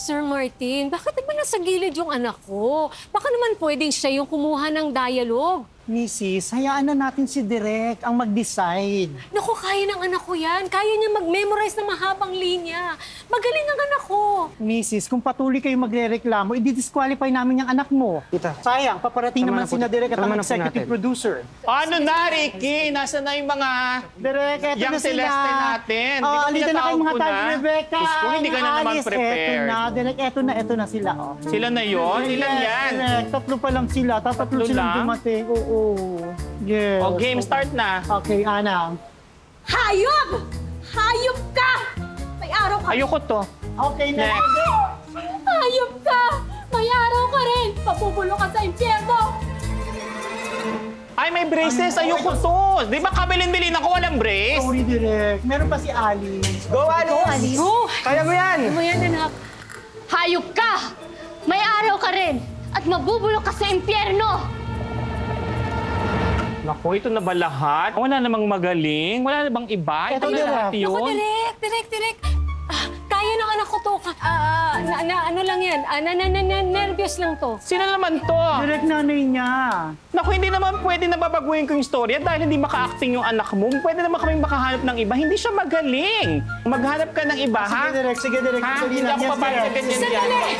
Sir Martin, bakit naman nasa gilid yung anak ko? Baka naman pwedeng siya yung kumuha ng dialogue. Mrs., hayaan na natin si Direk ang mag-decide. Naku, kaya ng anak ko yan. Kaya niya mag-memorize ng mahabang linya. Magaling ang anak ko. Mrs., kung patuloy kayo magre-reklamo, i-disqualify namin yung anak mo. Tita. Sayang, paparating Tama naman na po. sina Direk at Tama ang na po executive natin. producer. Ano na, Ricky? Nasaan na yung mga Direk, eto Young na sila. Celeste natin? Di Oh, ba alita na pinatawag kayong mga ko tag, na? Rebecca. Diyos ko, hindi ka na naman Alice, prepared. Eto na, Direk, eto na sila. Oh. Sila na yon? Ilan yan? Direk, tatlo pa lang sila. Tatlo Tatlo silang lang? dumating. Oo. Yes. O, game start na. Okay, Ana. Hayop! Hayop ka! May araw ka. Ayoko to. Okay na. Next. Hayop ka! May araw ka rin! Papupulo ka sa impyerno! Ay, may braces. Ayoko to. Di ba kabilin-bilin ako walang brace? Sorry, Direk. Meron pa si Alice. Go, Alice! Go! Kaya mo yan! Ano mo yan, anak? Hayop ka! May araw ka rin! At mabubulok ka sa impyerno! Naku, ito na ba lahat? Wala namang magaling? Wala na bang iba? Ito Ito na na lahat lang. yun? Naku, direk. Kaya ng anak ko to. Ano lang yan? Nervyos lang to. Sino naman to? Direk, nanay niya. Naku, hindi naman pwede na babaguhin ko yung storya dahil hindi maka-acting yung anak mo. Pwede naman kaming makahanap ng iba. Hindi siya magaling. Maghanap ka ng iba, ha? Sige, Direk. Ha? Dali Hindi lang. ako Yes, papayag na Direk. ganyan yan. Sandali!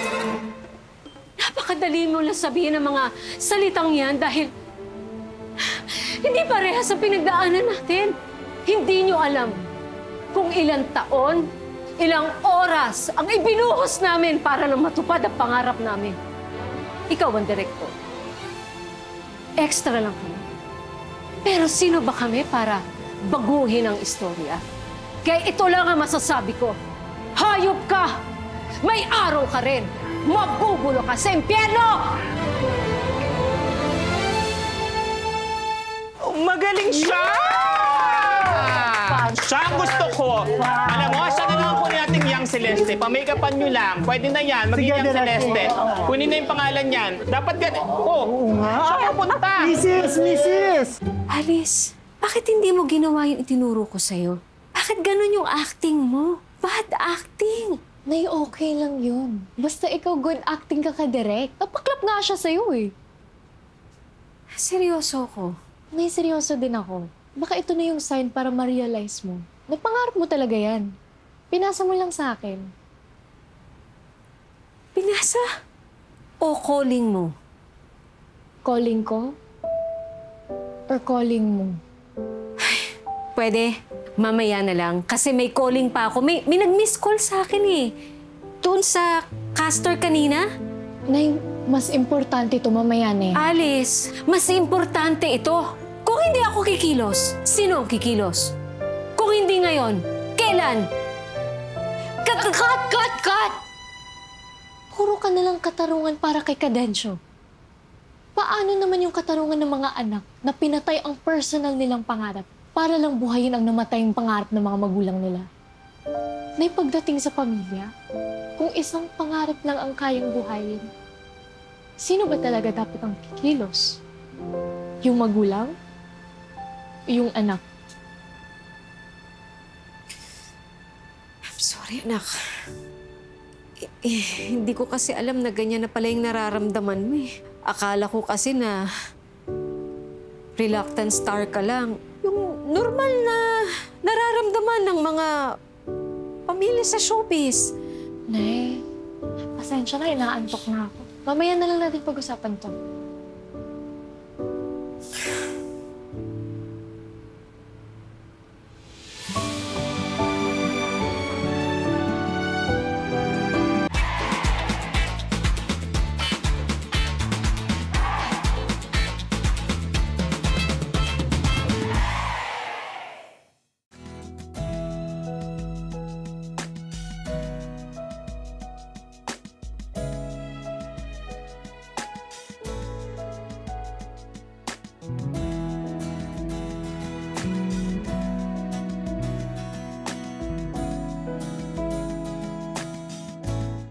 Napakadali mo lang sabihin ng mga salitang yan dahil hindi parehas sa pinagdaanan natin. Hindi nyo alam kung ilang taon, ilang oras ang ibinuhos namin para lang matupad ang pangarap namin. Ikaw ang direktor. Extra lang kami. Pero sino ba kami para baguhin ang istorya? Kaya ito lang ang masasabi ko. Hayop ka! May araw ka rin! Mabubulo ka sa impyerno! Magaling siya! Siya ang gusto ko. Alam mo, siya na lang kunin natin Young Celeste. Pa-make-upan nyo lang. Pwede na yan. Maging Sige, Young Direk. Celeste. Kunin na yung pangalan yan. Dapat ganun. Oh, siya pupunta. Mrs. Alice, bakit hindi mo ginawa yung itinuro ko sa'yo? Bakit ganun yung acting mo? Bad acting! Nay, okay lang yun. Basta ikaw good acting ka ka-direct. Napaklap nga siya sa'yo eh. Seryoso ko. Nay, seryoso din ako. Baka ito na yung sign para ma-realize mo. Napangarap mo talaga yan. Pinasa mo lang sa akin. Pinasa? O calling mo? Calling ko? Or calling mo? Pwede. Mamaya na lang. Kasi may calling pa ako. May nag-miss call sa akin eh. Doon sa caster kanina. Nay, mas importante ito mamaya na eh. Alice, mas importante ito. Kung hindi ako kikilos, sino ang kikilos? Kung hindi ngayon, kailan? Cut! Puro ka nalang katarungan para kay Kadensyo. Paano naman yung katarungan ng mga anak na pinatay ang personal nilang pangarap para lang buhayin ang namatayang pangarap ng mga magulang nila? May pagdating sa pamilya, kung isang pangarap lang ang kayang buhayin, sino ba talaga dapat ang kikilos? Yung magulang? Yung anak? I'm sorry, anak. Hindi ko kasi alam na ganyan na pala yung nararamdaman mo eh. Akala ko kasi na reluctant star ka lang. Yung normal na nararamdaman ng mga pamilya sa showbiz. Nay, pasensya na, inaantok na ako. Mamaya na lang natin pag-usapan to.